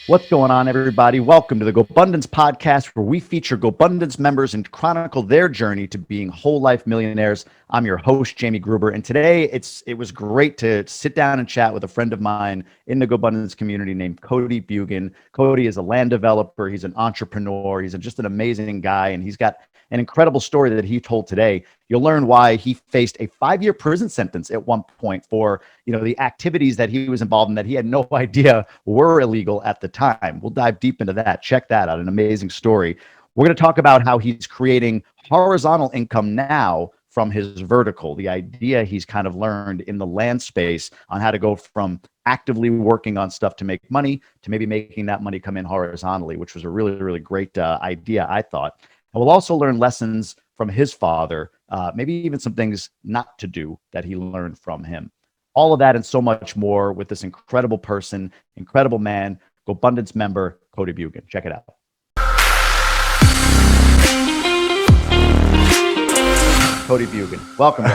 What's going on, everybody? Welcome to the GoBundance Podcast, where we feature GoBundance members and chronicle their journey to being whole life millionaires. I'm your host, Jamie Gruber, and today it was great to sit down and chat with a friend of mine in the GoBundance community named Cody Bjugan. Cody is a land developer. He's an entrepreneur. He's just an amazing guy, and he's got an incredible story that he told today. You'll learn why he faced a 5-year prison sentence at one point for, the activities that he was involved in that he had no idea were illegal at the time. We'll dive deep into that. Check that out. An amazing story. We're going to talk about how he's creating horizontal income now from his vertical, the idea he's kind of learned in the land space on how to go from actively working on stuff to make money to maybe making that money come in horizontally, which was a really, really great idea, I thought. And we'll also learn lessons from his father, maybe even some things not to do that he learned from him. All of that and so much more with this incredible person, incredible man, GoBundance member, Cody Bjugan. Check it out. Cody Bjugan, welcome.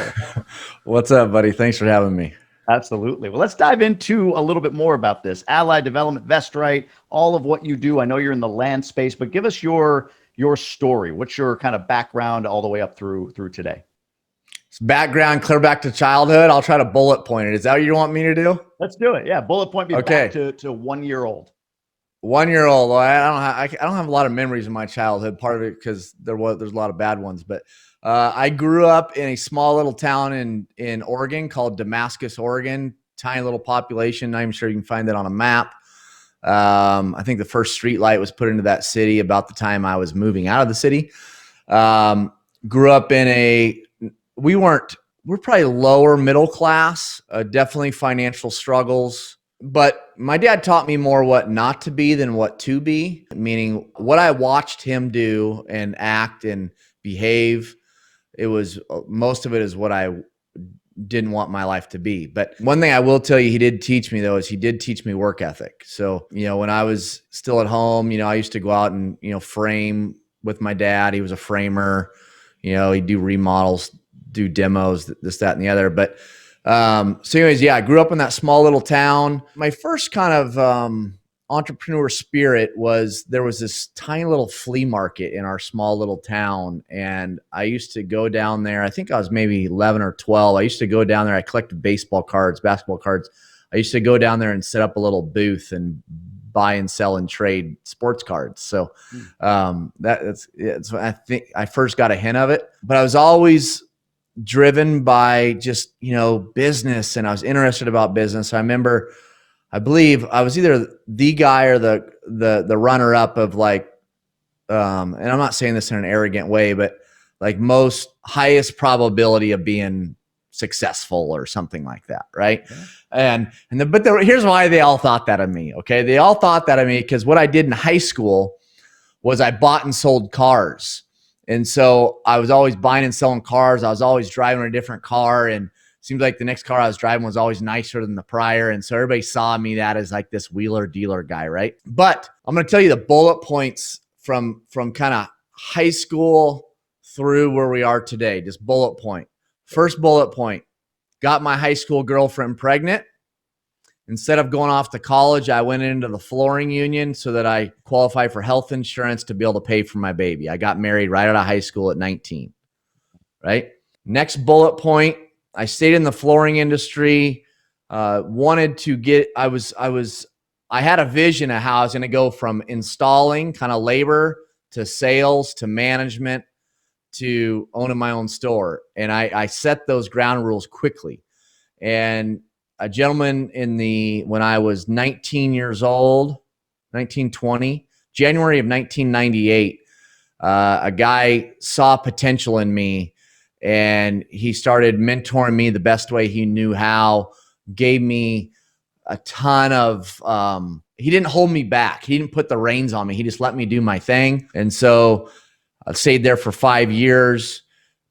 What's up, buddy? Thanks for having me. Absolutely. Well, let's dive into a little bit more about this. Allied Development, VestRight, all of what you do. I know you're in the land space, but give us your story. What's your kind of background all the way up through today? Background, clear back to childhood. I'll try to bullet point it. Is that what you want me to do? Let's do it. Yeah, bullet point me back to 1 year old. 1 year old. Well, I don't have a lot of memories of my childhood. Part of it because there's a lot of bad ones. But I grew up in a small little town in Oregon called Damascus, Oregon. Tiny little population. Not even sure you can find that on a map. I think the first street light was put into that city about the time I was moving out of the city. Grew up in we're probably lower middle class, definitely financial struggles. But my dad taught me more what not to be than what to be, meaning what I watched him do and act and behave. Most of it is what I didn't want my life to be. But one thing I will tell you he did teach me, though, is he did teach me work ethic. So, when I was still at home, I used to go out and, frame with my dad. He was a framer, he'd do remodels, do demos, this, that, and the other. But so anyways, yeah, I grew up in that small little town. My first kind of entrepreneur spirit was there was this tiny little flea market in our small little town. And I used to go down there. I think I was maybe 11 or 12. I used to go down there. I collected baseball cards, basketball cards. I used to go down there and set up a little booth and buy and sell and trade sports cards. So that's I think I first got a hint of it, but I was always driven by just, business, and I was interested about business. I believe I was either the guy or the runner up of and I'm not saying this in an arrogant way, but like most highest probability of being successful or something like that. Right. Okay. Here's why they all thought that of me. Okay. They all thought that of me because what I did in high school was I bought and sold cars. And so I was always buying and selling cars. I was always driving a different car, and it seemed like the next car I was driving was always nicer than the prior. And so everybody saw me that as like this wheeler dealer guy, right? But I'm going to tell you the bullet points from kind of high school through where we are today. Just bullet point. First bullet point, got my high school girlfriend pregnant. Instead of going off to college, I went into the flooring union so that I qualify for health insurance to be able to pay for my baby. I got married right out of high school at 19, right? Next bullet point, I stayed in the flooring industry, I had a vision of how I was going to go from installing kind of labor to sales to management to owning my own store. And I set those ground rules quickly. And a gentleman when I was 19 years old, 1920, January of 1998, a guy saw potential in me, and he started mentoring me the best way he knew how, gave me a ton of, he didn't hold me back. He didn't put the reins on me. He just let me do my thing. And so I stayed there for 5 years,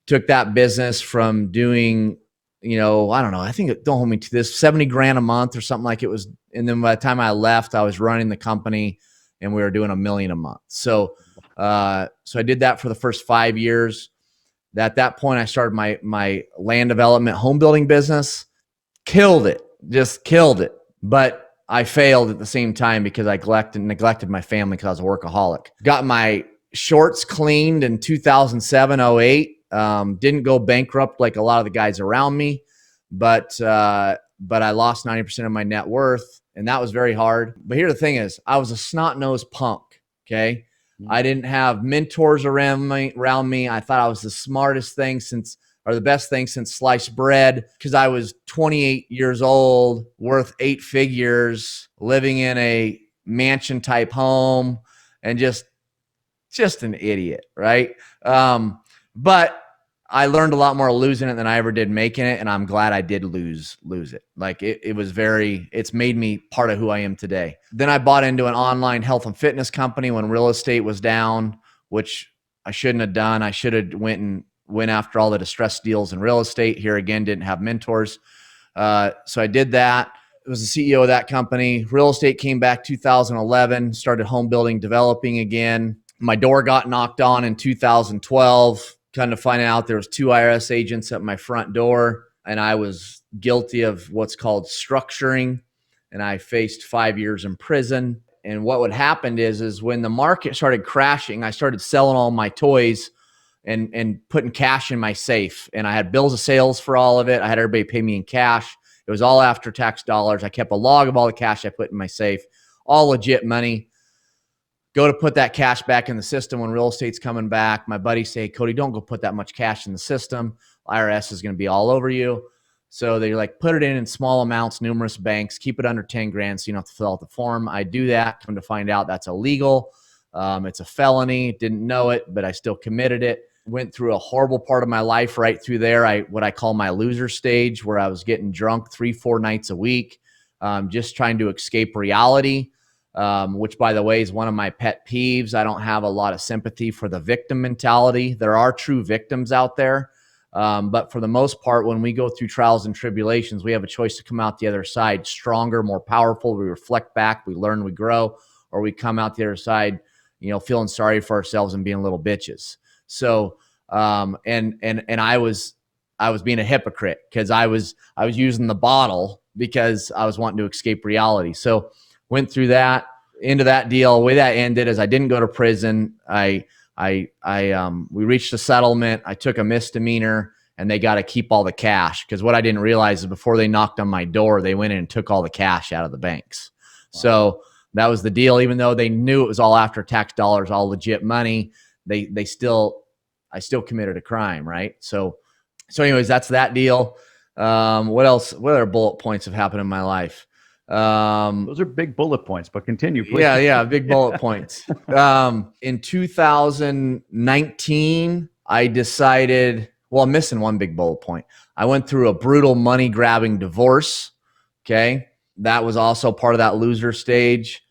took that business from doing, I don't know, I think, don't hold me to this, 70 grand a month or something like it was. And then by the time I left, I was running the company and we were doing $1 million a month. So I did that for the first 5 years. At that point, I started my land development home building business. Killed it, just killed it. But I failed at the same time because I neglected my family because I was a workaholic. Got my shorts cleaned in 2007, 08. Didn't go bankrupt like a lot of the guys around me, but I lost 90% of my net worth, and that was very hard. But here the thing is, I was a snot-nosed punk, okay? I didn't have mentors around me. I thought I was the smartest thing or the best thing since sliced bread, because I was 28 years old, worth 8 figures, living in a mansion type home, and just an idiot, right? But I learned a lot more losing it than I ever did making it, and I'm glad I did lose it. Like it's made me part of who I am today. Then I bought into an online health and fitness company when real estate was down, which I shouldn't have done. I should have went after all the distressed deals in real estate. Here again, didn't have mentors. So I did that. I was the CEO of that company. Real estate came back 2011, started home building, developing again. My door got knocked on in 2012. Kind of find out there was 2 IRS agents at my front door, and I was guilty of what's called structuring, and I faced 5 years in prison. And what would happen is when the market started crashing, I started selling all my toys and putting cash in my safe. And I had bills of sales for all of it. I had everybody pay me in cash. It was all after tax dollars. I kept a log of all the cash I put in my safe, all legit money. Go to put that cash back in the system when real estate's coming back. My buddies say, Cody, don't go put that much cash in the system. IRS is going to be all over you. So they're like, put it in small amounts, numerous banks, keep it under 10 grand so you don't have to fill out the form. I do that. Come to find out that's illegal. It's a felony. Didn't know it, but I still committed it. Went through a horrible part of my life right through there. What I call my loser stage, where I was getting drunk 3-4 nights a week, just trying to escape reality. Which, by the way, is one of my pet peeves. I don't have a lot of sympathy for the victim mentality. There are true victims out there. But for the most part, when we go through trials and tribulations, we have a choice to come out the other side stronger, more powerful. We reflect back, we learn, we grow, or we come out the other side, feeling sorry for ourselves and being little bitches. So, and I was being a hypocrite because I was using the bottle because I was wanting to escape reality. So went through that, into that deal. The way that ended is I didn't go to prison. We reached a settlement. I took a misdemeanor, and they got to keep all the cash, because what I didn't realize is before they knocked on my door, they went in and took all the cash out of the banks. Wow. So that was the deal. Even though they knew it was all after tax dollars, all legit money, I still committed a crime, right? So anyways, that's that deal. What else? What other bullet points have happened in my life? Those are big bullet points, but continue, please. Yeah, big bullet points. In 2019, I decided, I'm missing one big bullet point. I went through a brutal money-grabbing divorce, okay? That was also part of that loser stage.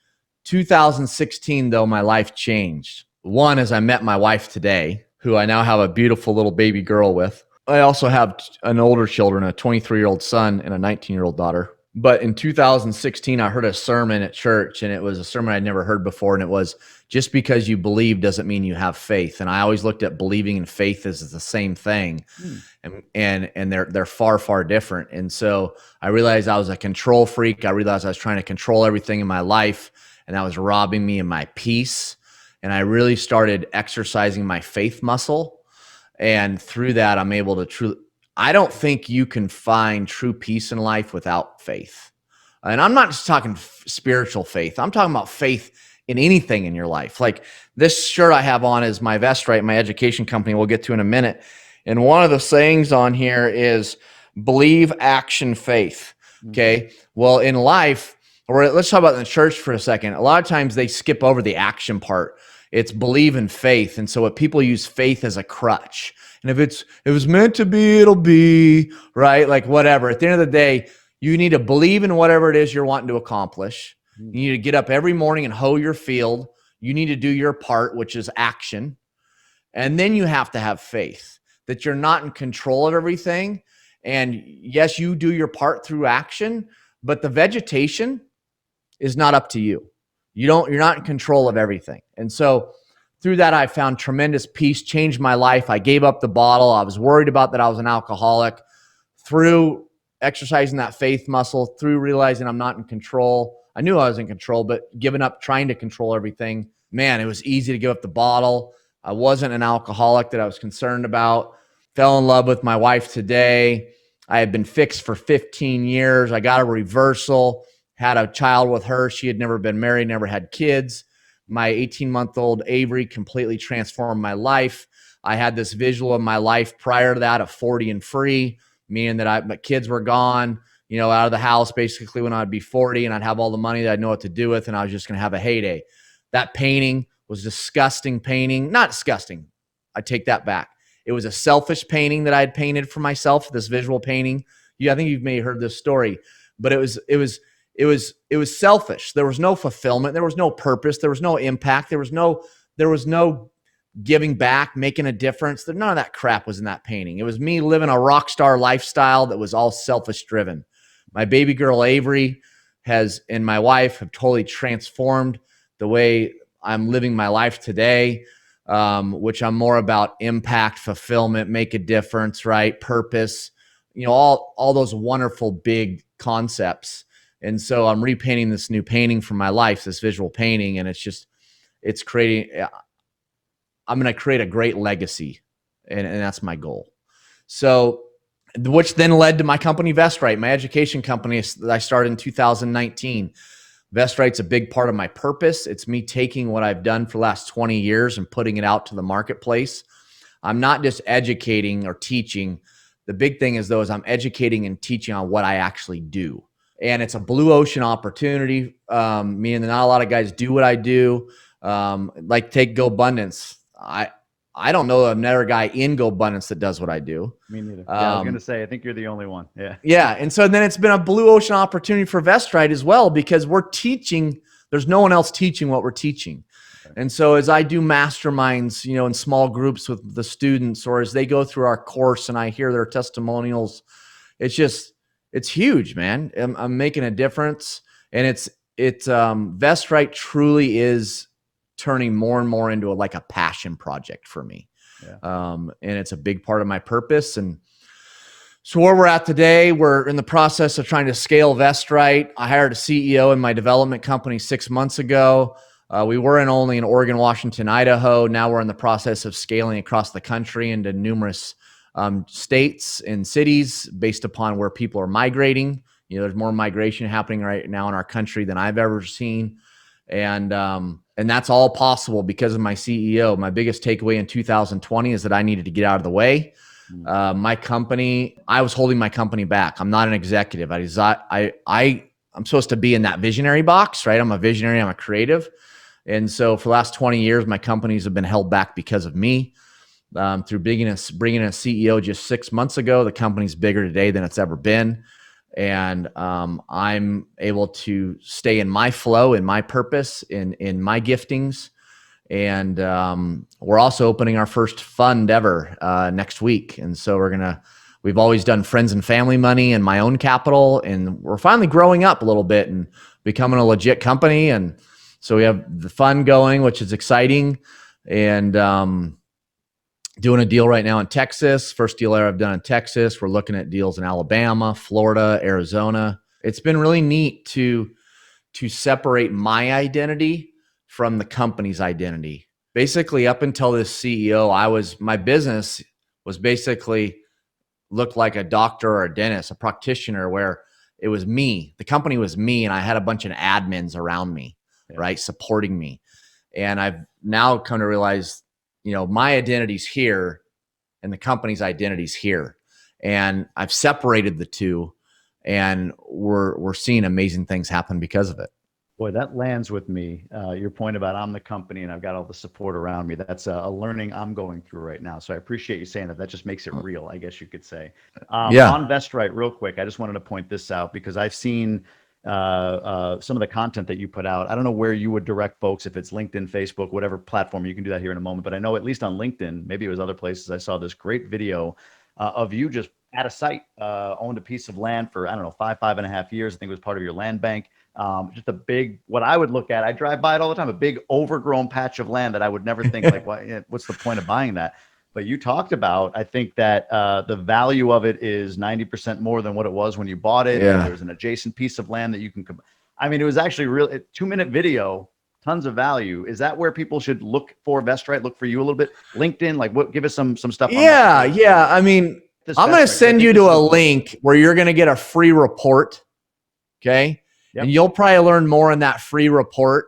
2016, though, my life changed. One is I met my wife today, who I now have a beautiful little baby girl with. I also have an older children, a 23-year-old son and a 19-year-old daughter. But in 2016, I heard a sermon at church, and it was a sermon I'd never heard before. And it was, just because you believe doesn't mean you have faith. And I always looked at believing and faith as the same thing. And they're far, far different. And so I realized I was a control freak. I realized I was trying to control everything in my life, and that was robbing me of my peace. And I really started exercising my faith muscle. And through that, I'm able to I don't think you can find true peace in life without faith. And I'm not just talking spiritual faith. I'm talking about faith in anything in your life. Like this shirt I have on is my VestRight, my education company, we'll get to in a minute. And one of the sayings on here is believe, action, faith. Okay. Well, in life, or let's talk about in the church for a second. A lot of times they skip over the action part. It's believe in faith. And so what people use faith as a crutch. And if it was meant to be, it'll be, right? Like whatever. At the end of the day, you need to believe in whatever it is you're wanting to accomplish. You need to get up every morning and hoe your field. You need to do your part, which is action. And then you have to have faith that you're not in control of everything. And yes, you do your part through action, but the vegetation is not up to you. You're not in control of everything. And so through that, I found tremendous peace, changed my life. I gave up the bottle. I was worried about that I was an alcoholic. Through exercising that faith muscle, through realizing I'm not in control, I knew I was in control, but giving up trying to control everything, man, it was easy to give up the bottle. I wasn't an alcoholic that I was concerned about. Fell in love with my wife today. I had been fixed for 15 years. I got a reversal, had a child with her. She had never been married, never had kids. My 18-month-old Avery completely transformed my life. I had this visual of my life prior to that of 40 and free, meaning that my kids were gone, out of the house basically when I'd be 40, and I'd have all the money that I'd know what to do with, and I was just going to have a heyday. That painting was disgusting painting. Not disgusting. I take that back. It was a selfish painting that I had painted for myself, this visual painting. I think you've maybe heard this story, but it was selfish. There was no fulfillment. There was no purpose. There was no impact. There was no giving back, making a difference. None of that crap was in that painting. It was me living a rock star lifestyle that was all selfish driven. My baby girl, Avery, and my wife have totally transformed the way I'm living my life today, which I'm more about impact, fulfillment, make a difference, right? Purpose, all those wonderful big concepts. And so I'm repainting this new painting for my life, this visual painting, and it's creating, I'm going to create a great legacy, and that's my goal. So, which then led to my company, VestRight, my education company that I started in 2019. VestRight's a big part of my purpose. It's me taking what I've done for the last 20 years and putting it out to the marketplace. I'm not just educating or teaching. The big thing is I'm educating and teaching on what I actually do. And it's a blue ocean opportunity, meaning that not a lot of guys do what I do. Like take GoBundance. I don't know another guy in GoBundance that does what I do. Me neither. I was going to say, I think you're the only one. Yeah. Yeah. And so then it's been a blue ocean opportunity for VestRight as well, because we're teaching, there's no one else teaching what we're teaching. Okay. And so as I do masterminds, in small groups with the students, or as they go through our course and I hear their testimonials, it's huge, man. I'm making a difference. And VestRight truly is turning more and more into a passion project for me. Yeah. And it's a big part of my purpose. And so where we're at today, we're in the process of trying to scale VestRight. I hired a CEO in my development company 6 months ago. We were only in Oregon, Washington, Idaho. Now we're in the process of scaling across the country into numerous states and cities based upon where people are migrating. There's more migration happening right now in our country than I've ever seen. And that's all possible because of my CEO. My biggest takeaway in 2020 is that I needed to get out of the way. My company, I was holding my company back. I'm not an executive. I'm supposed to be in that visionary box, right? I'm a visionary. I'm a creative. And so for the last 20 years, my companies have been held back because of me. Through bringing in a CEO just 6 months ago, the company's bigger today than it's ever been. And I'm able to stay in my flow, in my purpose, in my giftings. And we're also opening our first fund ever next week. And so we've always done friends and family money and my own capital. And we're finally growing up a little bit and becoming a legit company. And so we have the fund going, which is exciting. And doing a deal right now in Texas. First deal ever I've done in Texas. We're looking at deals in Alabama, Florida, Arizona. It's been really neat to separate my identity from the company's identity. Basically, up until this CEO, my business was basically looked like a doctor or a dentist, a practitioner, where it was me. The company was me, and I had a bunch of admins around me, right, supporting me. And I've now come to realize, my identity's here and the company's identity's here. And I've separated the two, and we're seeing amazing things happen because of it. Boy, that lands with me. Your point about I'm the company and I've got all the support around me. That's a learning I'm going through right now. So I appreciate you saying that. That just makes it real, I guess you could say. On VestRight, real quick, I just wanted to point this out because I've seen some of the content that you put out. I don't know where you would direct folks, if it's LinkedIn, Facebook, whatever platform. You can do that here in a moment. But I know at least on LinkedIn, maybe it was other places, I saw this great video of you just at a site, owned a piece of land for, 5.5 years. I think it was part of your land bank. Just a big, what I would look at, I drive by it all the time, a big overgrown patch of land that I would never think what's the point of buying that? But you talked about, I think that the value of it is 90% more than what it was when you bought it. Yeah. And there's an adjacent piece of land that you can, I mean, it was actually real 2-minute video, tons of value. Is that where people should look for VestRight? Look for you a little bit. LinkedIn, like what? Give us some stuff. Yeah, yeah. I mean, I'm going to send you to a link where you're going to get a free report. Okay. Yep. And you'll probably learn more in that free report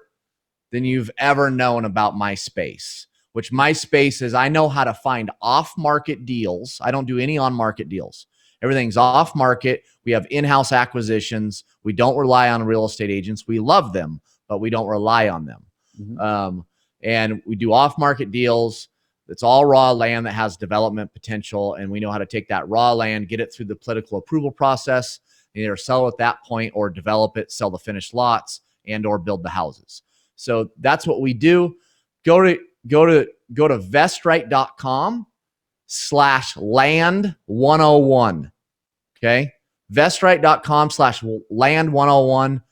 than you've ever known about my space, which my space is I know how to find off-market deals. I don't do any on-market deals. Everything's off-market. We have in-house acquisitions. We don't rely on real estate agents. We love them, but we don't rely on them. Mm-hmm. And we do off-market deals. It's all raw land that has development potential, and we know how to take that raw land, get it through the political approval process, either sell at that point or develop it, sell the finished lots, and or build the houses. So that's what we do. Go to VestRight.com/land101. Okay. VestRight.com/land101.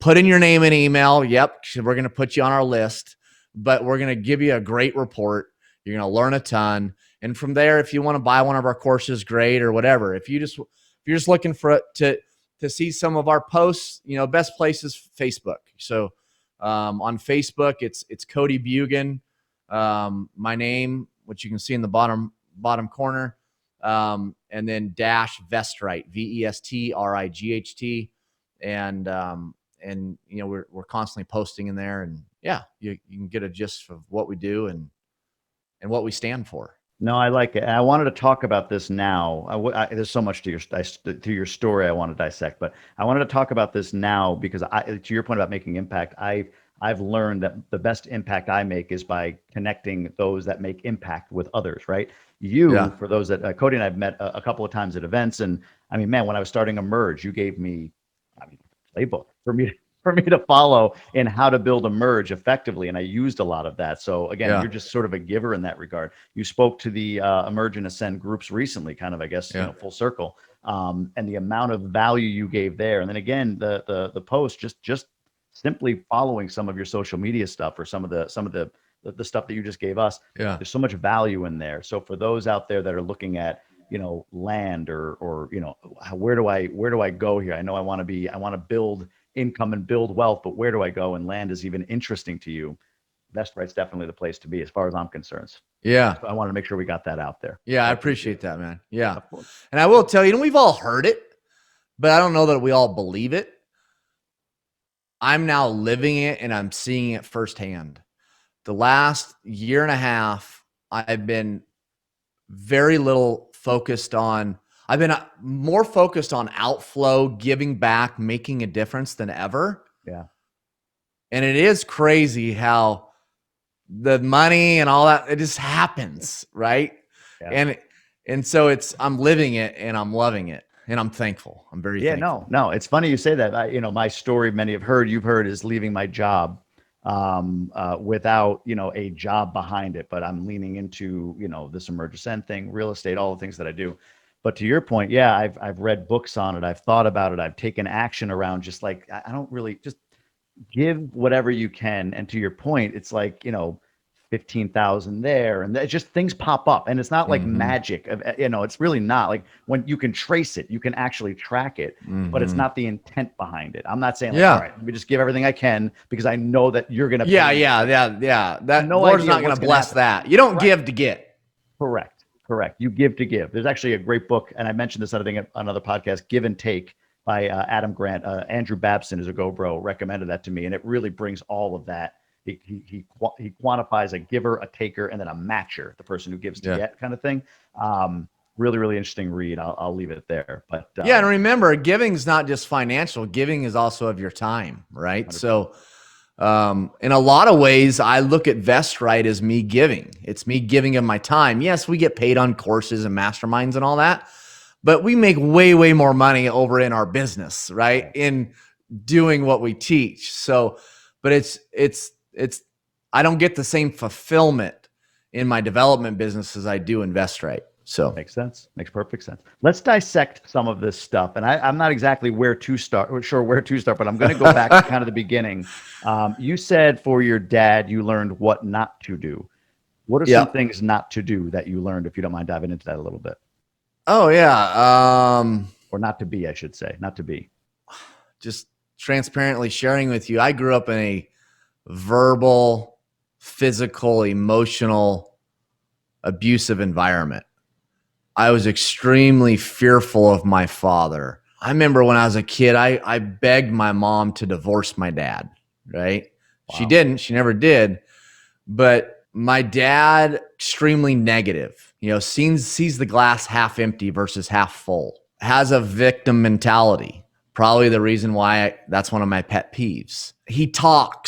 Put in your name and email. Yep. We're going to put you on our list, but we're going to give you a great report. You're going to learn a ton. And from there, if you want to buy one of our courses, great, or whatever. If you're just looking for it to see some of our posts, best place is Facebook. So on Facebook, it's Cody Bjugan, my name, which you can see in the bottom corner, and then dash VestRight, VestRight, and we're constantly posting in there, and yeah, you can get a gist of what we do and what we stand for. No, I like it. And I wanted to talk about this now. There's so much to your story I want to dissect, but I wanted to talk about this now because to your point about making impact, I've learned that the best impact I make is by connecting those that make impact with others, right? For those that Cody and I've met a couple of times at events, and I mean, man, when I was starting Emerge, you gave me a playbook for me to follow in how to build Emerge effectively, and I used a lot of that. So again, you're just sort of a giver in that regard. You spoke to the Emerge and Ascend groups recently, kind of, I guess, full circle, and the amount of value you gave there, and then again, the post just simply following some of your social media stuff or some of the stuff that you just gave us. There's so much value in there. So for those out there that are looking at land or where do I go here? I know I want to build income and build wealth, but where do I go? And land is even interesting to you. VestRight's definitely the place to be as far as I'm concerned. Yeah. So I wanted to make sure we got that out there. Yeah, I appreciate that, man. Yeah. And I will tell you, we've all heard it, but I don't know that we all believe it. I'm now living it and I'm seeing it firsthand. The last year and a half, I've been very little focused on, I've been more focused on outflow, giving back, making a difference than ever. Yeah. And it is crazy how the money and all that, it just happens, right? Yeah. And so I'm living it and I'm loving it. And I'm thankful. I'm very thankful. No, it's funny you say that. My story, many have heard, you've heard, is leaving my job without, a job behind it. But I'm leaning into, this Emerge Ascend thing, real estate, all the things that I do. But to your point, I've read books on it. I've thought about it. I've taken action around just like, I don't really just give whatever you can. And to your point, it's like, 15,000 there, and just things pop up, and it's not like magic. It's really not like when you can trace it, you can actually track it, but it's not the intent behind it. I'm not saying like, all right, let me just give everything I can because I know that you're gonna. That Lord's not gonna bless that. You don't give to get. Correct. You give to give. There's actually a great book, and I mentioned this, I think, on another podcast, Give and Take by Adam Grant. Andrew Babson is a GoBro, recommended that to me, and it really brings all of that. He quantifies a giver, a taker, and then a matcher, the person who gives to get kind of thing. Really, really interesting read. I'll leave it there. But and remember, giving is not just financial. Giving is also of your time, right? 100%. So in a lot of ways, I look at VestRight as me giving. It's me giving of my time. Yes, we get paid on courses and masterminds and all that, but we make way, way more money over in our business, right? In doing what we teach. So, but it's I don't get the same fulfillment in my development business as I do in VestRight. So makes sense. Makes perfect sense. Let's dissect some of this stuff. And I'm not exactly where to start, but I'm going to go back to kind of the beginning. You said for your dad, you learned what not to do. What are some things not to do that you learned, if you don't mind diving into that a little bit? Oh, yeah. Or not to be, I should say. Not to be. Just transparently sharing with you, I grew up in a verbal, physical, emotional, abusive environment. I was extremely fearful of my father. I remember when I was a kid, I begged my mom to divorce my dad, right? Wow. She didn't. She never did. But my dad, extremely negative, sees the glass half empty versus half full, has a victim mentality. Probably the reason why that's one of my pet peeves. He talk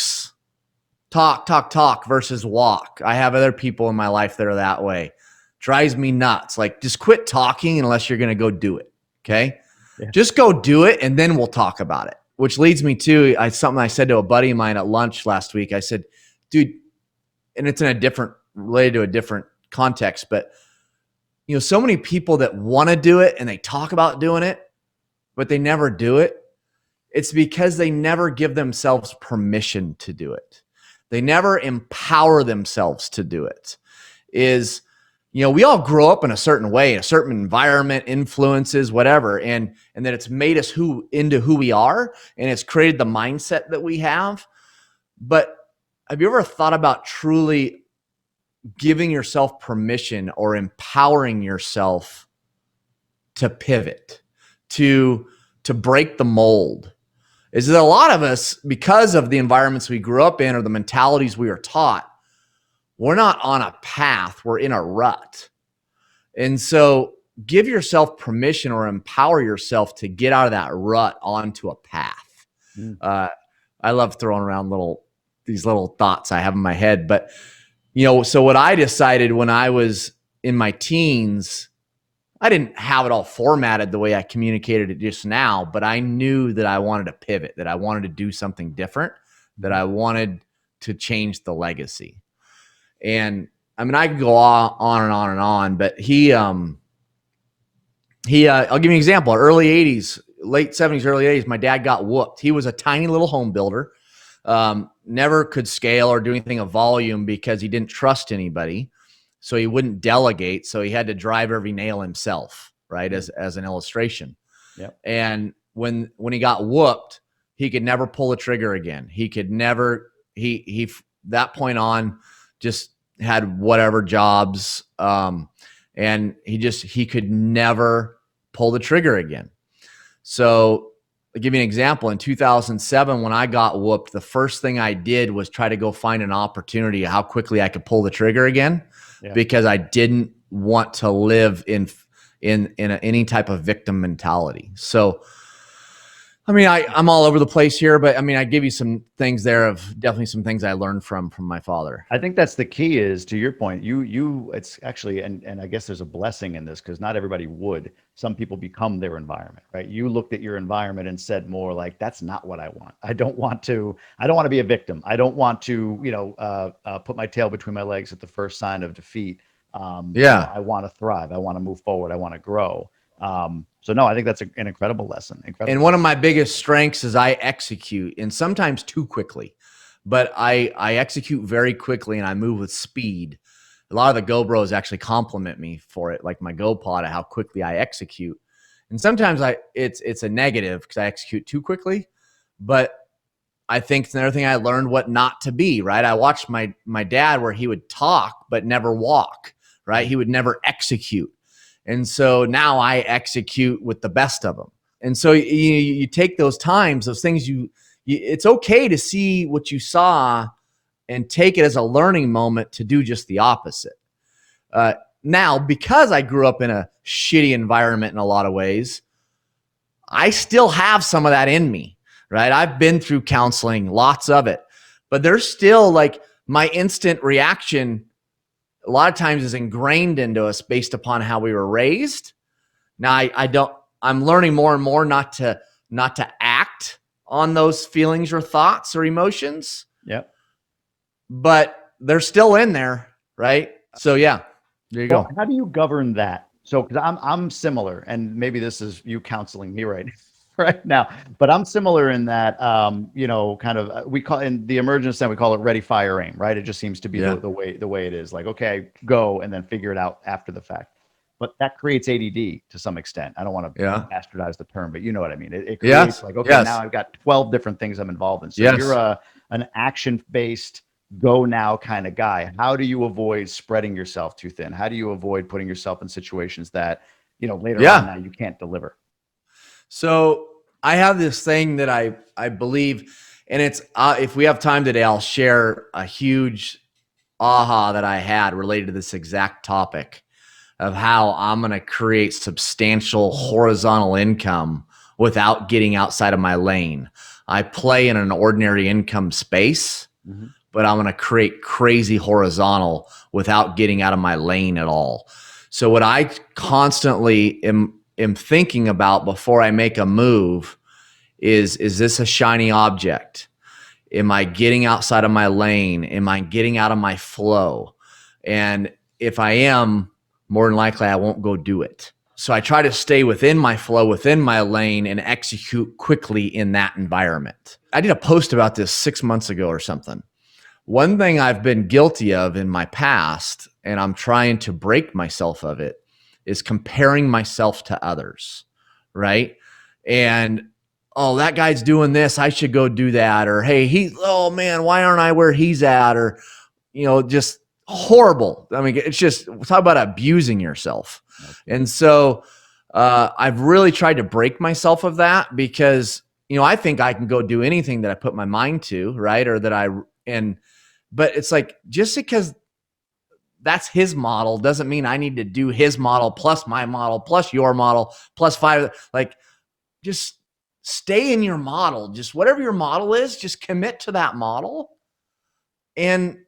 versus walk. I have other people in my life that are that way. Drives me nuts. Like, just quit talking unless you're going to go do it. Okay. Yeah. Just go do it. And then we'll talk about it, which leads me to something I said to a buddy of mine at lunch last week. I said, dude, and it's related to a different context, but so many people that want to do it and they talk about doing it, but they never do it. It's because they never give themselves permission to do it. They never empower themselves to do it. We all grow up in a certain way, a certain environment, influences, whatever, and then it's made us into who we are, and it's created the mindset that we have. But have you ever thought about truly giving yourself permission or empowering yourself to pivot, to break the mold? Is that a lot of us, because of the environments we grew up in or the mentalities we are taught, we're not on a path, we're in a rut. And so give yourself permission or empower yourself to get out of that rut onto a path. I love throwing around these little thoughts I have in my head. But, so what I decided when I was in my teens, I didn't have it all formatted the way I communicated it just now, but I knew that I wanted to pivot, that I wanted to do something different, that I wanted to change the legacy. And I mean, I could go on and on and on, but I'll give you an example. Early 80s, late 70s, early 80s, my dad got whooped. He was a tiny little home builder, never could scale or do anything of volume because he didn't trust anybody. So he wouldn't delegate. So he had to drive every nail himself, right? As an illustration. Yep. And when he got whooped, he could never pull the trigger again. He could never, that point on, just had whatever jobs. And he could never pull the trigger again. So I'll give you an example. In 2007, when I got whooped, the first thing I did was try to go find an opportunity, how quickly I could pull the trigger again. Yeah. Because I didn't want to live in any type of victim mentality. So, I mean, I'm all over the place here, but I mean, I give you some things there of definitely some things I learned from my father. I think that's the key is, to your point, it's actually, and I guess there's a blessing in this because not everybody would. Some people become their environment, right? You looked at your environment and said more like, that's not what I want. I don't want to be a victim. I don't want to, put my tail between my legs at the first sign of defeat. I want to thrive. I want to move forward. I want to grow. So no, I think that's an incredible lesson. And one of my biggest strengths is I execute, and sometimes too quickly, but I execute very quickly and I move with speed. A lot of the GoBros actually compliment me for it, like my GoPod, how quickly I execute. And sometimes it's a negative because I execute too quickly, but I think it's another thing I learned what not to be, right? I watched my dad where he would talk but never walk, right? He would never execute. And so now I execute with the best of them. And so you take those times, those things it's okay to see what you saw and take it as a learning moment to do just the opposite. Now, because I grew up in a shitty environment in a lot of ways, I still have some of that in me, right? I've been through counseling, lots of it, but there's still like my instant reaction a lot of times is ingrained into us based upon how we were raised. Now I'm learning more and more not to act on those feelings or thoughts or emotions. Yep. But they're still in there, right? So yeah, there you go. How do you govern that? So, cause I'm similar, and maybe this is you counseling me right now, but I'm similar in that, kind of, we call in the emergence center, we call it ready, fire, aim, right? It just seems to be the way it is, like, okay, go and then figure it out after the fact. but that creates ADD to some extent. I don't want to Yeah. bastardize the term, but you know what I mean. It Yes. creates like, okay, Yes. now I've got 12 different things I'm involved in. So Yes. you're an action-based go now kind of guy. How do you avoid spreading yourself too thin? How do you avoid putting yourself in situations that, later on now you can't deliver? So I have this thing that I believe, and it's if we have time today, I'll share a huge aha that I had related to this exact topic of how I'm going to create substantial horizontal income without getting outside of my lane. I play in an ordinary income space, but I'm going to create crazy horizontal without getting out of my lane at all. So what I constantly am thinking about before I make a move is this a shiny object? Am I getting outside of my lane? Am I getting out of my flow? And if I am, more than likely I won't go do it. So I try to stay within my flow, within my lane, and execute quickly in that environment. I did a post about this 6 months ago or something. One thing I've been guilty of in my past, and I'm trying to break myself of it, is comparing myself to others, right? And, oh, that guy's doing this, I should go do that. Or, hey, oh man, why aren't I where he's at? Or, just horrible. I mean, it's just, talk about abusing yourself. And so I've really tried to break myself of that because, I think I can go do anything that I put my mind to, right? Or but it's like, just because that's his model doesn't mean I need to do his model plus my model plus your model plus 5. Like, just stay in your model. Just whatever your model is, just commit to that model. And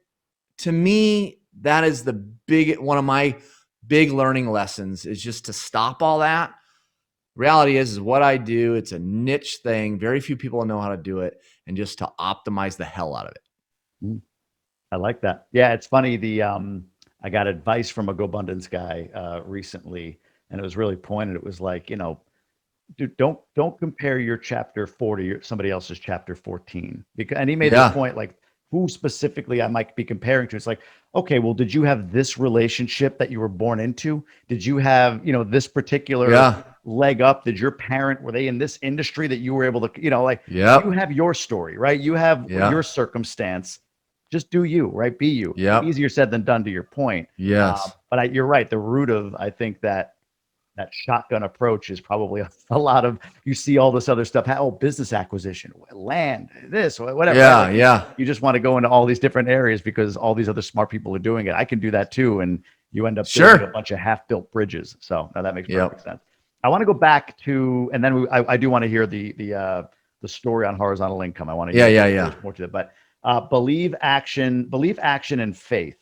to me, that is one of my big learning lessons, is just to stop all that. Reality is what I do. It's a niche thing. Very few people know how to do it, and just to optimize the hell out of it. I like that. Yeah, it's funny. I got advice from a GoBundance guy recently, and it was really pointed. It was like, dude, don't compare your chapter 4 to somebody else's chapter 14. And he made this point, like, who specifically I might be comparing to. It's like, okay, well, did you have this relationship that you were born into? Did you have, this particular leg up? Did your parent, were they in this industry that you were able to, you have your story, right? You have your circumstance. Just do you, right? Be you. Easier said than done, to your point. Yes. But you're right. The root of, I think, that shotgun approach is probably a lot of, you see all this other stuff. Business acquisition, land, this, whatever. Yeah. You just want to go into all these different areas because all these other smart people are doing it. I can do that too. And you end up building a bunch of half-built bridges. So now that makes perfect sense. I want to go back to, and then I do want to hear the story on horizontal income. I want to hear more to it, but believe, action, and faith.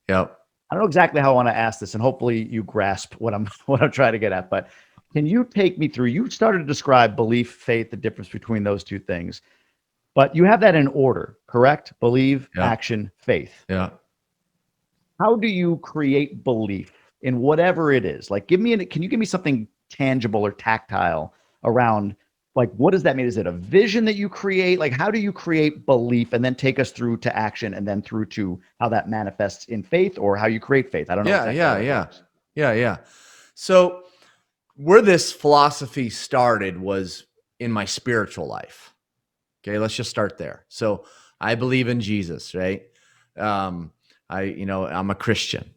Yep. I don't know exactly how I want to ask this, and hopefully you grasp what I'm trying to get at. But can you take me through? You started to describe belief, faith, the difference between those two things, but you have that in order, correct? Believe, action, faith. Yeah. How do you create belief in whatever it is? Like, can you give me something tangible or tactile around? Like, what does that mean? Is it a vision that you create? Like, how do you create belief and then take us through to action and then through to how that manifests in faith, or how you create faith? I don't know. Yeah. So where this philosophy started was in my spiritual life. Okay, let's just start there. So I believe in Jesus, right? I'm a Christian.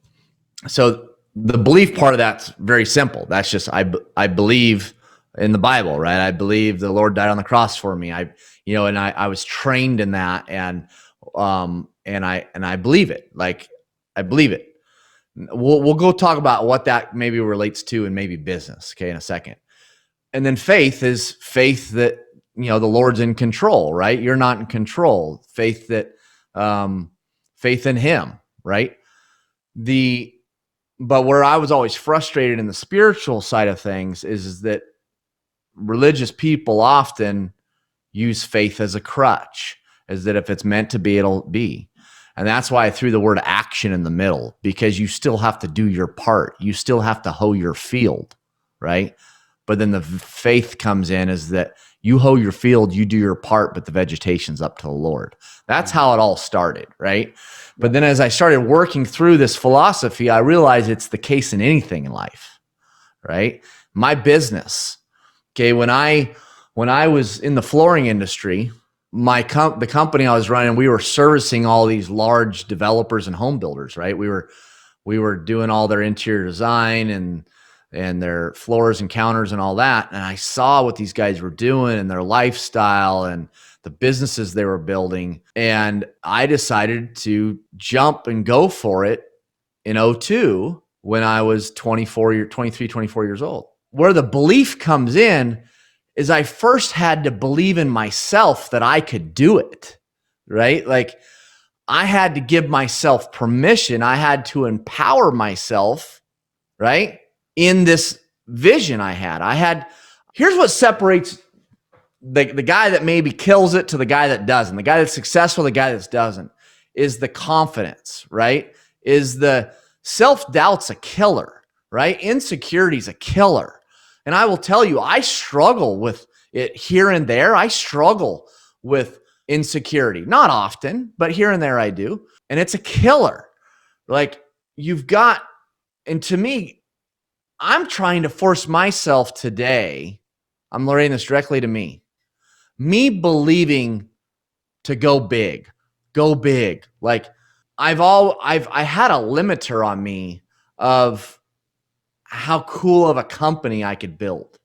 So the belief part of that's very simple. That's just, I believe in the Bible, right? I believe the Lord died on the cross for me. I was trained in that, and I believe it. Like, I believe it. We'll go talk about what that maybe relates to and maybe business, okay, in a second. And then faith is faith that, the Lord's in control, right? You're not in control. Faith that, faith in Him, right? But where I was always frustrated in the spiritual side of things is that religious people often use faith as a crutch, as that if it's meant to be, it'll be. And that's why I threw the word action in the middle, because you still have to do your part. You still have to hoe your field, right? But then the faith comes in is that you hoe your field, you do your part, but the vegetation's up to the Lord. That's how it all started, right? But then as I started working through this philosophy, I realized it's the case in anything in life, right? My business, okay, when I was in the flooring industry, the company I was running, we were servicing all these large developers and home builders, right? We were doing all their interior design and their floors and counters and all that. And I saw what these guys were doing and their lifestyle and the businesses they were building. And I decided to jump and go for it in 2002 when I was 23, 24 years old. Where the belief comes in is I first had to believe in myself that I could do it, right? Like I had to give myself permission. I had to empower myself, right? In this vision I had. Here's what separates the guy that maybe kills it to the guy that doesn't. The guy that's successful, the guy that doesn't, is the confidence, right? Is the self-doubt's a killer, right? Insecurity's a killer. And I will tell you, I struggle with it here and there. I struggle with insecurity. Not often, but here and there I do. And it's a killer. Like and to me, I'm trying to force myself today. I'm learning this directly to me. Me believing to go big. Like I had a limiter on me of how cool of a company I could build,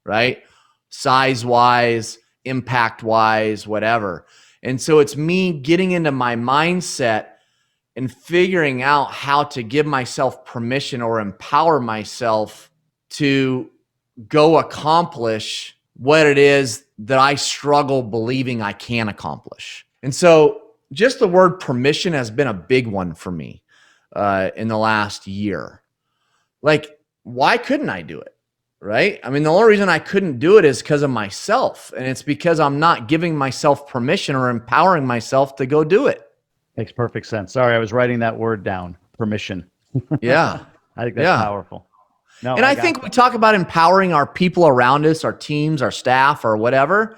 right? Size-wise, impact-wise, whatever. And so it's me getting into my mindset and figuring out how to give myself permission or empower myself to go accomplish what it is that I struggle believing I can accomplish. And so just the word permission has been a big one for me in the last year. Like, why couldn't I do it? Right? I mean, the only reason I couldn't do it is because of myself. And it's because I'm not giving myself permission or empowering myself to go do it. Makes perfect sense. Sorry, I was writing that word down. Permission. Yeah. I think that's powerful. No, and I think we talk about empowering our people around us, our teams, our staff, or whatever.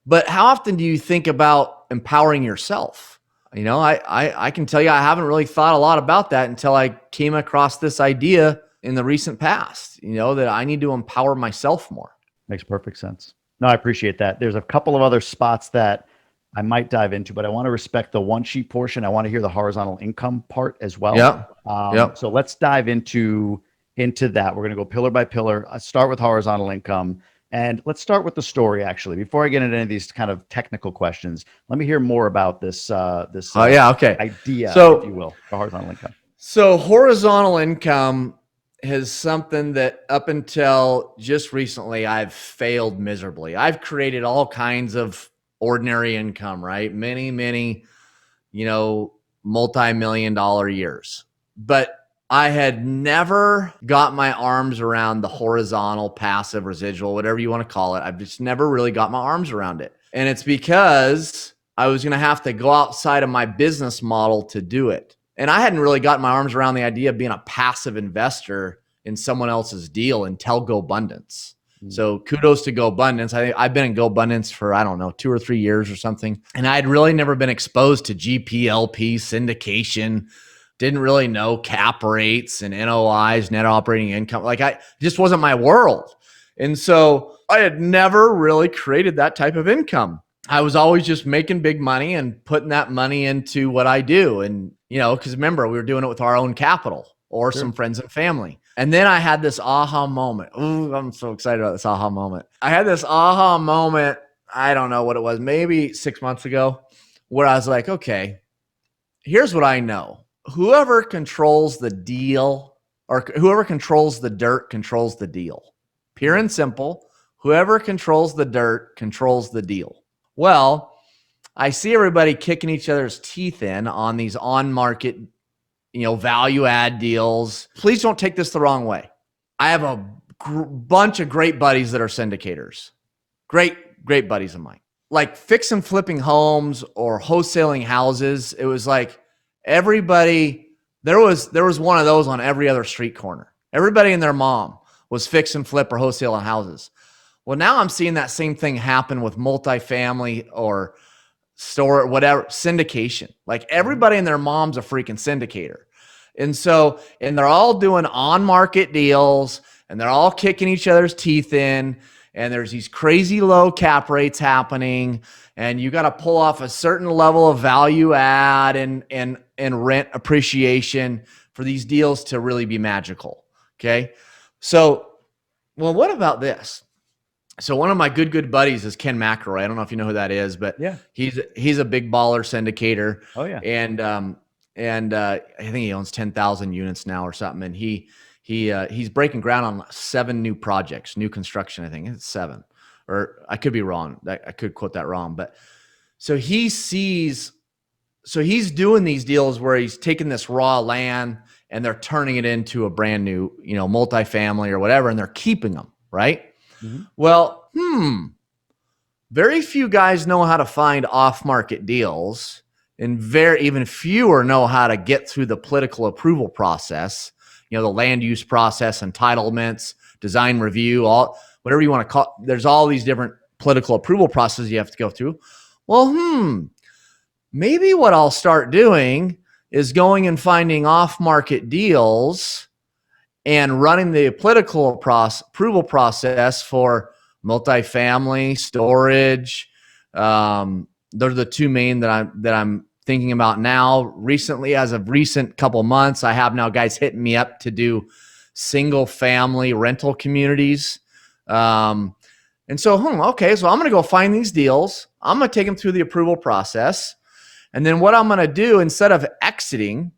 But how often do you think about empowering yourself? You know, I can tell you I haven't really thought a lot about that until I came across this idea in the recent past, you know, that I need to empower myself more. Makes perfect sense. No, I appreciate that. There's a couple of other spots that I might dive into, but I want to respect the one sheet portion. I want to hear the horizontal income part as well. Yeah. So let's dive into that. We're going to go pillar by pillar. I'll start with horizontal income. And let's start with the story, actually. Before I get into any of these kind of technical questions, let me hear more about this idea, if you will, for horizontal income. So horizontal income is something that up until just recently, I've failed miserably. I've created all kinds of ordinary income, right? Many, multi-million-dollar years. But I had never got my arms around the horizontal, passive, residual, whatever you want to call it. I've just never really got my arms around it. And it's because I was going to have to go outside of my business model to do it. And I hadn't really gotten my arms around the idea of being a passive investor in someone else's deal until GoBundance. So kudos to GoBundance. I've been in GoBundance for, 2 or 3 years or something. And I had really never been exposed to GPLP, syndication, didn't really know cap rates and NOIs, net operating income. Like just wasn't my world. And so I had never really created that type of income. I was always just making big money and putting that money into what I do. And, because remember, we were doing it with our own capital or some friends and family. And then I had this aha moment. Ooh, I'm so excited about this aha moment. I had this aha moment, I don't know what it was, maybe 6 months ago, where I was like, okay, here's what I know. Whoever controls the deal or whoever controls the dirt controls the deal. Pure and simple. Whoever controls the dirt controls the deal. Well, I see everybody kicking each other's teeth in on these on-market, value add deals. Please don't take this the wrong way. I have a bunch of great buddies that are syndicators. Great buddies of mine. Like fix and flipping homes or wholesaling houses. It was like everybody, there was one of those on every other street corner. Everybody and their mom was fix and flip or wholesaling houses. Well, now I'm seeing that same thing happen with multifamily or store, whatever, syndication. Like everybody and their mom's a freaking syndicator. And they're all doing on-market deals and they're all kicking each other's teeth in. And there's these crazy low cap rates happening. And you got to pull off a certain level of value add and rent appreciation for these deals to really be magical. Okay. So, well, what about this? So one of my good buddies is Ken McElroy. I don't know if you know who that is, but yeah, he's a big baller syndicator. Oh yeah. And I think he owns 10,000 units now or something. And he's breaking ground on 7 new projects, new construction. I think it's 7, or I could be wrong. I could quote that wrong, but so he's doing these deals where he's taking this raw land and they're turning it into a brand new, multifamily or whatever, and they're keeping them, right? Mm-hmm. Well, very few guys know how to find off-market deals, and even fewer know how to get through the political approval process, the land use process, entitlements, design review, whatever you want to call it. There's all these different political approval processes you have to go through. Well, maybe what I'll start doing is going and finding off-market deals and running the political approval process for multifamily, storage. Those are the 2 main that I'm thinking about now. Recently, as of recent couple months, I have now guys hitting me up to do single family rental communities. And so, okay, so I'm going to go find these deals. I'm going to take them through the approval process. And then what I'm going to do, instead of exiting,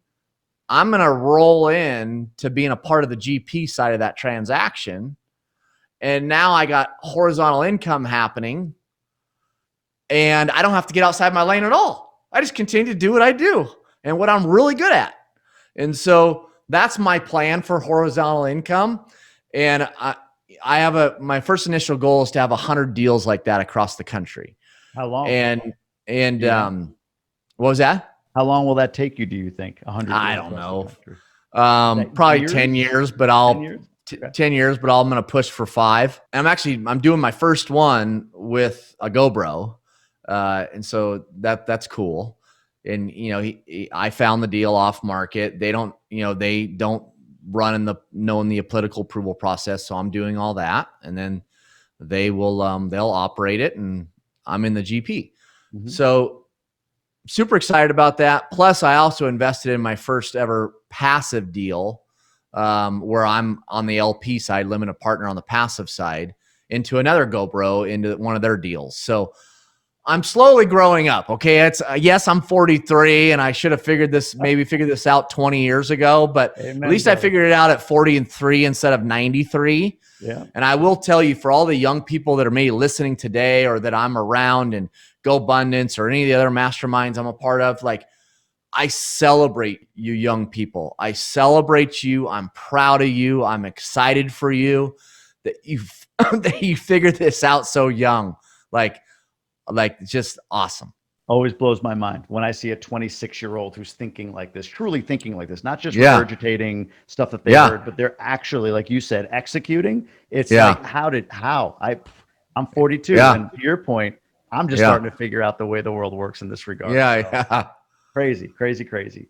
I'm going to roll in to being a part of the GP side of that transaction. And now I got horizontal income happening and I don't have to get outside my lane at all. I just continue to do what I do and what I'm really good at. And so that's my plan for horizontal income. And I have my first initial goal is to have 100 deals like that across the country. How long? And what was that? How long will that take you, do you think? 100 I don't know. Probably years? 10 years, but 10 years? Okay. 10 years, but I'm going to push for 5. And I'm doing my first one with a GoBro. And so that's cool. And, I found the deal off market. They don't run in the political approval process. So I'm doing all that. And then they'll operate it and I'm in the GP. Mm-hmm. So super excited about that. Plus I also invested in my first ever passive deal, where I'm on the LP side, limited partner on the passive side, into another GoBro, into one of their deals. So I'm slowly growing up. Okay. Yes, I'm 43 and I should have figured this out 20 years ago, but Amen, at least brother. I figured it out at 43 instead of 93. Yeah. And I will tell you, for all the young people that are maybe listening today or that I'm around and GoBundance or any of the other masterminds I'm a part of, like, I celebrate you young people. I celebrate you. I'm proud of you. I'm excited for you that you figured this out so young. Like just awesome. Always blows my mind when I see a 26-year-old who's thinking like this, truly thinking like this, not just regurgitating stuff that they heard, but they're actually, like you said, executing. It's like, I'm 42. And to your point, I'm just starting to figure out the way the world works in this regard. Crazy.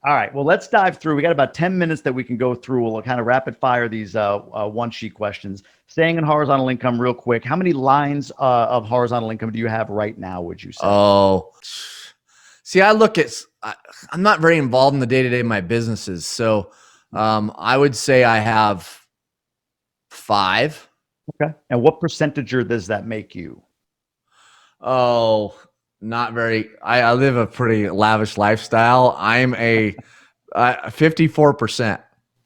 All right. Well, let's dive through. We got about 10 minutes that we can go through. We'll kind of rapid fire these one sheet questions. Staying in horizontal income real quick. How many lines of horizontal income do you have right now, would you say? Oh, see, I'm not very involved in the day-to-day of my businesses. So I would say I have 5. Okay. And what percentage does that make you? Oh, not very. I live a pretty lavish lifestyle. I'm a 54%.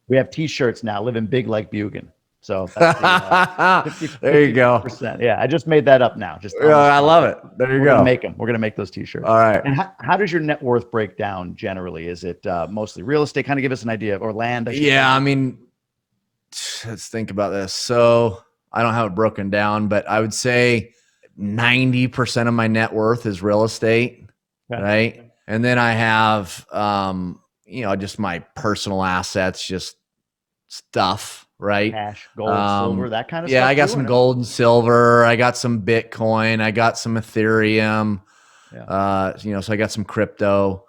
We have T-shirts now. Living big like Bjugan. So that's 50, there you go. Yeah, I just made that up now. I love it. There you go. We're gonna make those T-shirts. All right. And how does your net worth break down generally? Is it mostly real estate? Kind of give us an idea, or land? I mean, let's think about this. So I don't have it broken down, but I would say 90% of my net worth is real estate, right? And then I have, just my personal assets, just stuff, right? Cash, gold, silver, that kind of stuff. Yeah, I got too, some or no? gold and silver. I got some Bitcoin. I got some Ethereum. Yeah. So I got some crypto.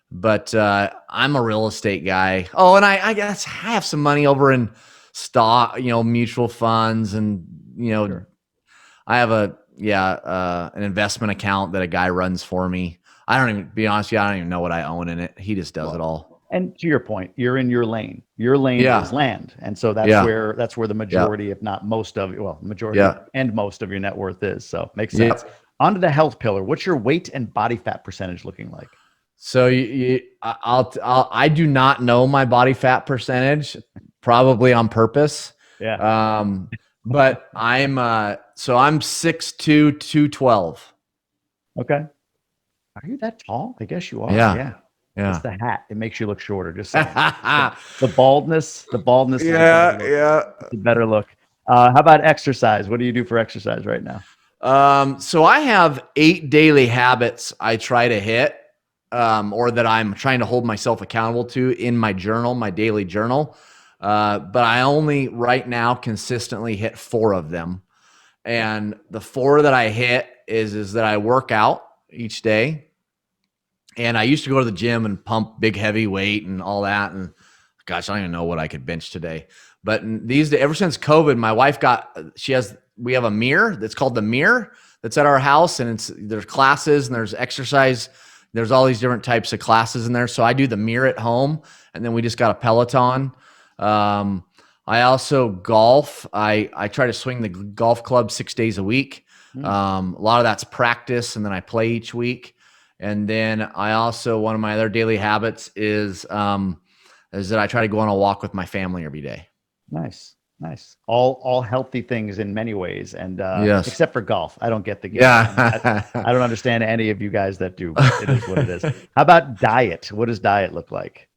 But I'm a real estate guy. Oh, and I guess I have some money over in stock, mutual funds, and Sure. I have an investment account that a guy runs for me. I don't even, be honest with you, I don't even know what I own in it. He just does it all. And to your point, you're in your lane. Your lane is Yeah. land, and so that's Yeah. where the majority, if not most of, majority and most of your net worth is. So makes sense. On to the health pillar. What's your weight and body fat percentage looking like? So I do not know my body fat percentage, probably on purpose. Yeah. But I'm 6'2", 212. Okay. Are you that tall? I guess you are. Yeah. It's the hat. It makes you look shorter. Just saying. the baldness. Yeah. It's a better look. How about exercise? What do you do for exercise right now? So I have 8 daily habits I try to hit, or that I'm trying to hold myself accountable to in my journal, my daily journal. But I only right now consistently hit 4 of them. And the 4 that I hit is that I work out each day. And I used to go to the gym and pump big, heavy weight and all that. And gosh, I don't even know what I could bench today. But these days, ever since COVID, my wife we have a mirror that's called the mirror that's at our house. And there's classes and there's exercise. There's all these different types of classes in there. So I do the mirror at home, and then we just got a Peloton. I also golf. I try to swing the golf club 6 days a week. A lot of that's practice, and then I play each week. And then I also, one of my other daily habits is that I try to go on a walk with my family every day. Nice. All healthy things in many ways, and yes, except for golf. I don't get the game. Yeah. I don't understand any of you guys that do, but it is what it is. How about diet? What does diet look like?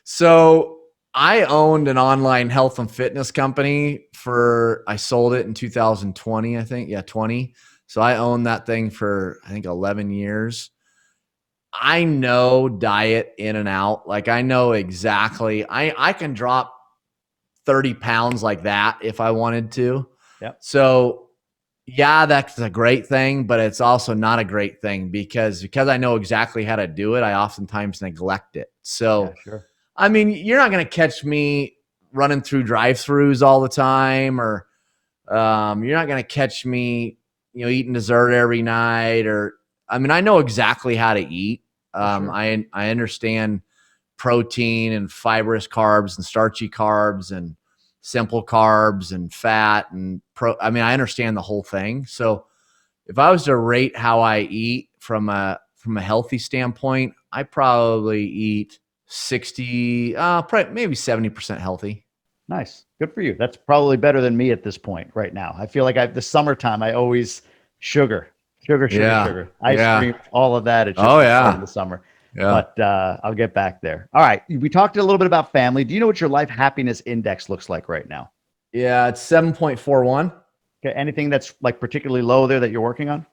So I owned an online health and fitness company I sold it in 2020, I think. Yeah, 20. So I owned that thing for, I think, 11 years. I know diet in and out. Like, I know exactly. I can drop 30 pounds like that if I wanted to. Yep. So yeah, that's a great thing, but it's also not a great thing because I know exactly how to do it. I oftentimes neglect it. So, yeah, sure. I mean, you're not going to catch me running through drive-throughs all the time, or you're not going to catch me, eating dessert every night, I know exactly how to eat. Sure. I understand protein and fibrous carbs and starchy carbs and simple carbs and fat and I understand the whole thing. So if I was to rate how I eat from a healthy standpoint, I probably eat 60, probably maybe 70% healthy. Nice. Good for you. That's probably better than me at this point right now. I feel like the summertime, I always sugar, ice cream, all of that. It's just in the summer. Yeah. But I'll get back there. All right. We talked a little bit about family. Do you know what your life happiness index looks like right now? Yeah, it's 7.41. Okay. Anything that's like particularly low there that you're working on?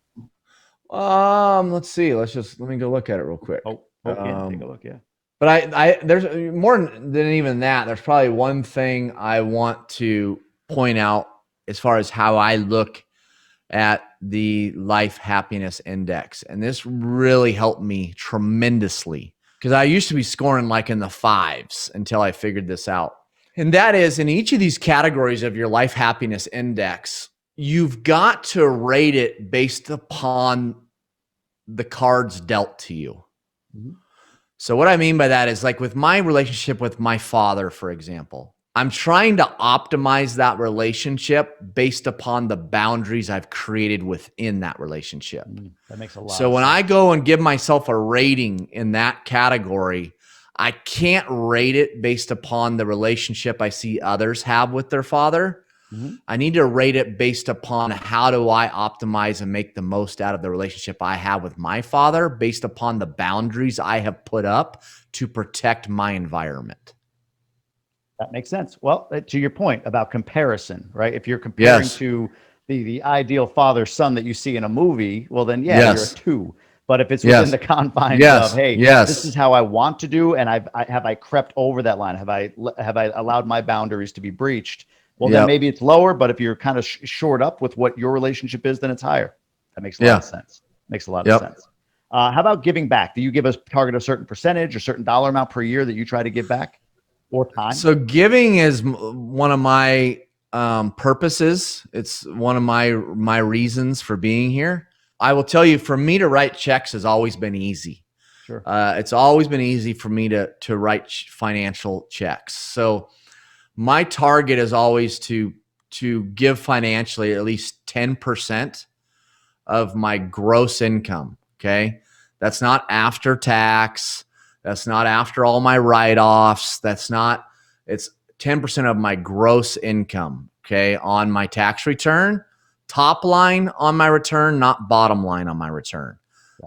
Let's see. Let me go look at it real quick. Take a look. Yeah. But there's more than even that. There's probably one thing I want to point out as far as how I look at the life happiness index. And this really helped me tremendously because I used to be scoring like in the 5s until I figured this out. And that is, in each of these categories of your life happiness index, you've got to rate it based upon the cards dealt to you. Mm-hmm. So what I mean by that is, like with my relationship with my father, for example, I'm trying to optimize that relationship based upon the boundaries I've created within that relationship. That makes a lot. So when I go and give myself a rating in that category, I can't rate it based upon the relationship I see others have with their father. Mm-hmm. I need to rate it based upon how do I optimize and make the most out of the relationship I have with my father based upon the boundaries I have put up to protect my environment. That makes sense. Well, to your point about comparison, right? If you're comparing to the ideal father-son that you see in a movie, well then, you're a 2. But if it's within the confines of, hey, this is how I want to do, and have I crept over that line? Have I allowed my boundaries to be breached? Well, then maybe it's lower. But if you're kind of shored up with what your relationship is, then it's higher. That makes a lot of sense. Makes a lot of sense. How about giving back? Do you give us target a certain percentage or certain dollar amount per year that you try to give back, or time? So giving is one of my purposes. It's one of my reasons for being here. I will tell you, for me to write checks has always been easy. Sure. It's always been easy for me to write financial checks. So my target is always to give financially at least 10% of my gross income. Okay. That's not after tax. That's not after all my write-offs. It's 10% of my gross income. Okay. On my tax return. Top line on my return, not bottom line on my return.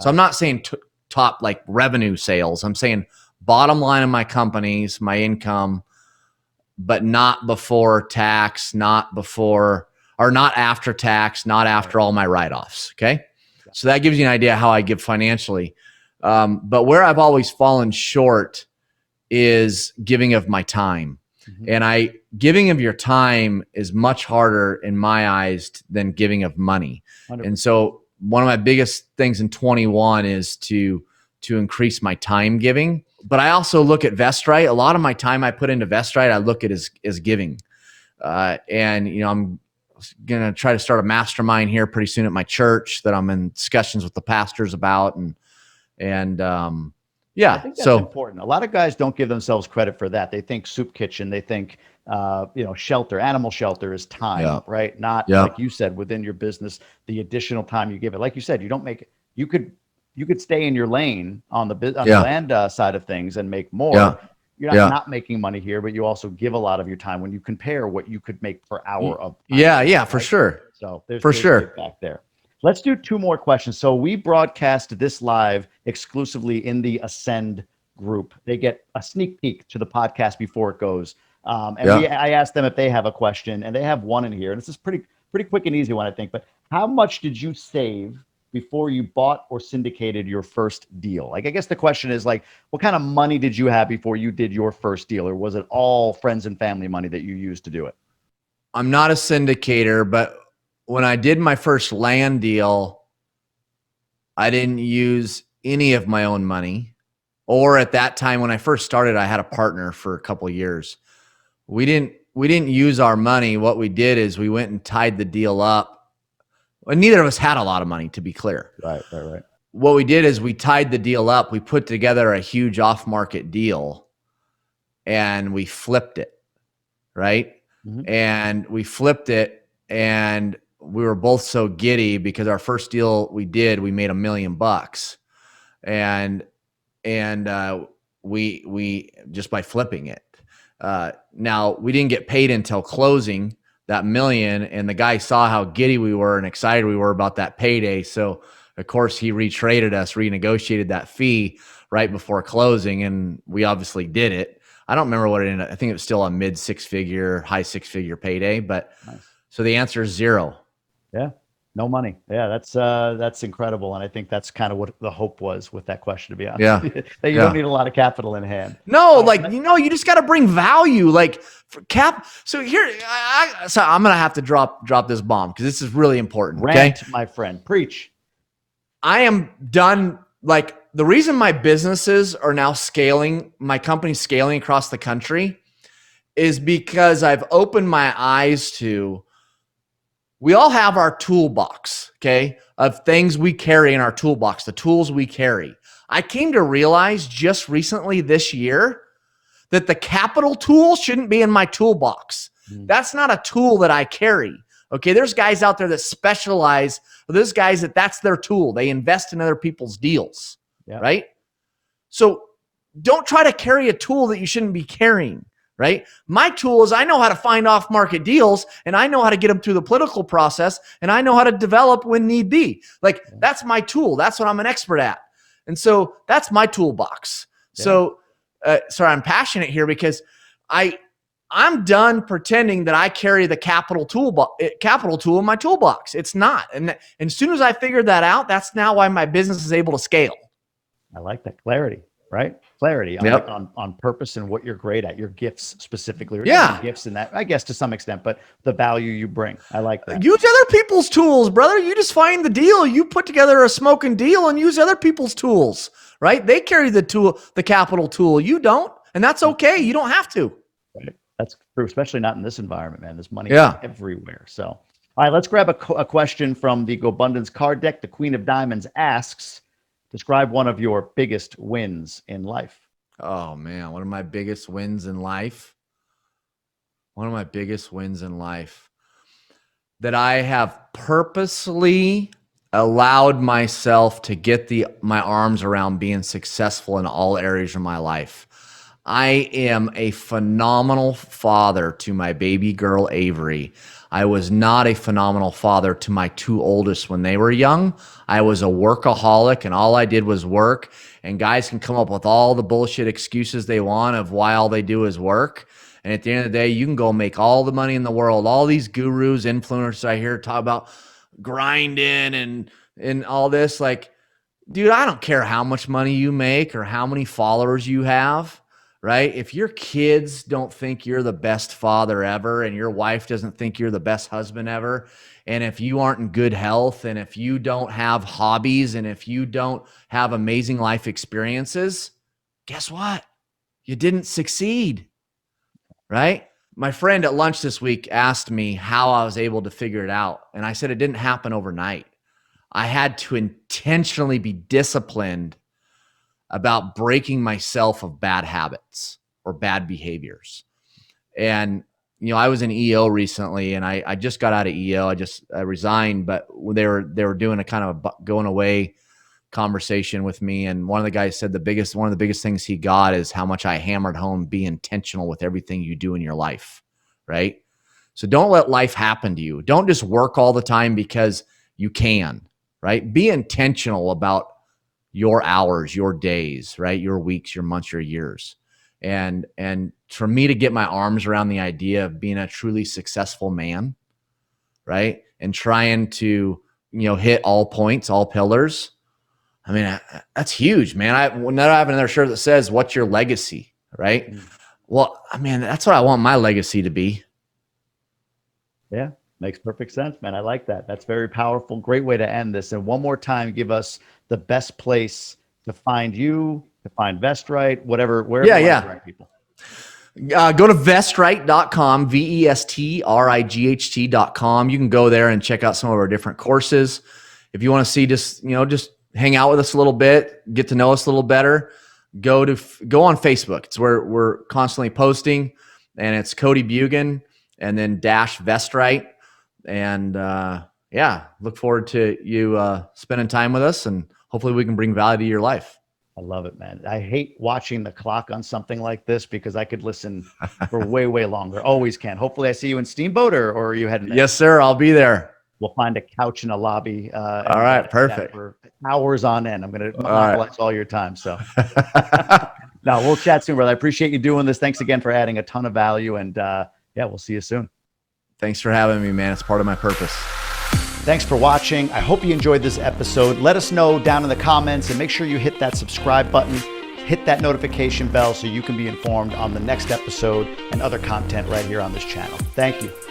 So I'm not saying top like revenue sales. I'm saying bottom line of my companies, my income, but not before tax, not after tax, not after all my write-offs. Okay. So that gives you an idea how I give financially. But where I've always fallen short is giving of my time. And giving of your time is much harder in my eyes than giving of money. 100%. And so one of my biggest things in 21 is to increase my time giving. But I also look at VestRight. A lot of my time I put into VestRight, I look at as giving. And I'm going to try to start a mastermind here pretty soon at my church that I'm in discussions with the pastors about. Yeah, I think that's important. A lot of guys don't give themselves credit for that. They think soup kitchen, they think, shelter, animal shelter is time, right? Not like you said, within your business, the additional time you give it. Like you said, you don't make it. You could stay in your lane on the land side of things and make more. You're not making money here, but you also give a lot of your time when you compare what you could make per hour of time. Right? For sure. So there's back there. Let's do two more questions. So we broadcast this live exclusively in the Ascend group. They get a sneak peek to the podcast before it goes. I asked them if they have a question, and they have one in here. And this is pretty quick and easy one, I think. But how much did you save before you bought or syndicated your first deal? Like, I guess the question is, like, what kind of money did you have before you did your first deal? Or was it all friends and family money that you used to do it? I'm not a syndicator, but when I did my first land deal, I didn't use any of my own money. Or at that time, when I first started, I had a partner for a couple of years. We didn't use our money. What we did is we went and tied the deal up. Well, neither of us had a lot of money, to be clear. Right. What we did is we tied the deal up. We put together a huge off-market deal, and we flipped it, right? And we flipped it, and we were both so giddy because our first deal we made $1 million, and we just by flipping it. Now we didn't get paid until closing that $1 million, and the guy saw how giddy we were and excited we were about that payday. So of course he renegotiated that fee right before closing, and we obviously did it. I don't remember what it ended up. I think it was still a high six figure payday, but nice. So the answer is zero. Yeah. No money. Yeah, that's incredible. And I think that's kind of what the hope was with that question, to be honest. Yeah. That you don't need a lot of capital in hand. No, you just got to bring value. Like for So here, so I'm going to have to drop this bomb because this is really important. Rant, my friend. Preach. I am done. Like, the reason my businesses are now scaling, my company's scaling across the country, is because I've opened my eyes to, we all have our toolbox, okay, of things we carry in our toolbox, the tools we carry. I came to realize just recently this year that the capital tool shouldn't be in my toolbox. That's not a tool that I carry. Okay, there's guys out there that specialize. There's guys that's their tool. They invest in other people's deals, right? So don't try to carry a tool that you shouldn't be carrying. Right? My tool is I know how to find off-market deals, and I know how to get them through the political process, and I know how to develop when need be. Like, that's my tool. That's what I'm an expert at. And so that's my toolbox. Yeah. So, sorry, I'm passionate here because I'm done pretending that I carry the capital tool in my toolbox. It's not. And as soon as I figured that out, that's now why my business is able to scale. I like that clarity, right? Clarity on purpose and what you're great at, your gifts specifically. Gifts in that, I guess, to some extent, but the value you bring. I like that. Use other people's tools, brother. You just find the deal. You put together a smoking deal and use other people's tools, right? They carry the capital tool. You don't, and that's okay. You don't have to. Right. That's true, especially not in this environment, man. There's money everywhere. So, all right, let's grab a question from the GoBundance card deck. The Queen of Diamonds asks, describe one of your biggest wins in life. Oh, man. One of my biggest wins in life. That I have purposely allowed myself to get my arms around being successful in all areas of my life. I am a phenomenal father to my baby girl, Avery. I was not a phenomenal father to my two oldest when they were young. I was a workaholic and all I did was work. And guys can come up with all the bullshit excuses they want of why all they do is work. And at the end of the day, you can go make all the money in the world. All these gurus, influencers I hear talk about grinding and all this. Like, dude, I don't care how much money you make or how many followers you have. Right? If your kids don't think you're the best father ever and your wife doesn't think you're the best husband ever, and if you aren't in good health and if you don't have hobbies and if you don't have amazing life experiences, guess what? You didn't succeed, right? My friend at lunch this week asked me how I was able to figure it out. And I said it didn't happen overnight. I had to intentionally be disciplined about breaking myself of bad habits or bad behaviors. And, I was in EO recently and I just got out of EO. I resigned, but they were doing a kind of a going away conversation with me. And one of the guys said one of the biggest things he got is how much I hammered home, be intentional with everything you do in your life. Right. So don't let life happen to you. Don't just work all the time because you can, right? Be intentional about your hours, your days, right? Your weeks, your months, your years. And for me to get my arms around the idea of being a truly successful man, right? And trying to, hit all points, all pillars. I mean, that's huge, man. I have another shirt that says, "What's your legacy?" Right? Well, I mean, that's what I want my legacy to be. Yeah. Makes perfect sense, man. I like that. That's very powerful. Great way to end this. And one more time, give us the best place to find you, to find VestRight, wherever you direct people. Go to VestRight.com, VestRight.com. You can go there and check out some of our different courses. If you want to see just hang out with us a little bit, get to know us a little better, go on Facebook. It's where we're constantly posting, and it's Cody Bjugan and then --VestRight. And look forward to you spending time with us, and hopefully we can bring value to your life. I love it, man. I hate watching the clock on something like this because I could listen for way, way longer. Always can. Hopefully I see you in Steamboat or are you heading there? Yes, sir. I'll be there. We'll find a couch in a lobby. All right. Perfect. For hours on end. I'm going to monopolize all your time. So no, we'll chat soon, brother. I appreciate you doing this. Thanks again for adding a ton of value. And we'll see you soon. Thanks for having me, man. It's part of my purpose. Thanks for watching. I hope you enjoyed this episode. Let us know down in the comments and make sure you hit that subscribe button, hit that notification bell so you can be informed on the next episode and other content right here on this channel. Thank you.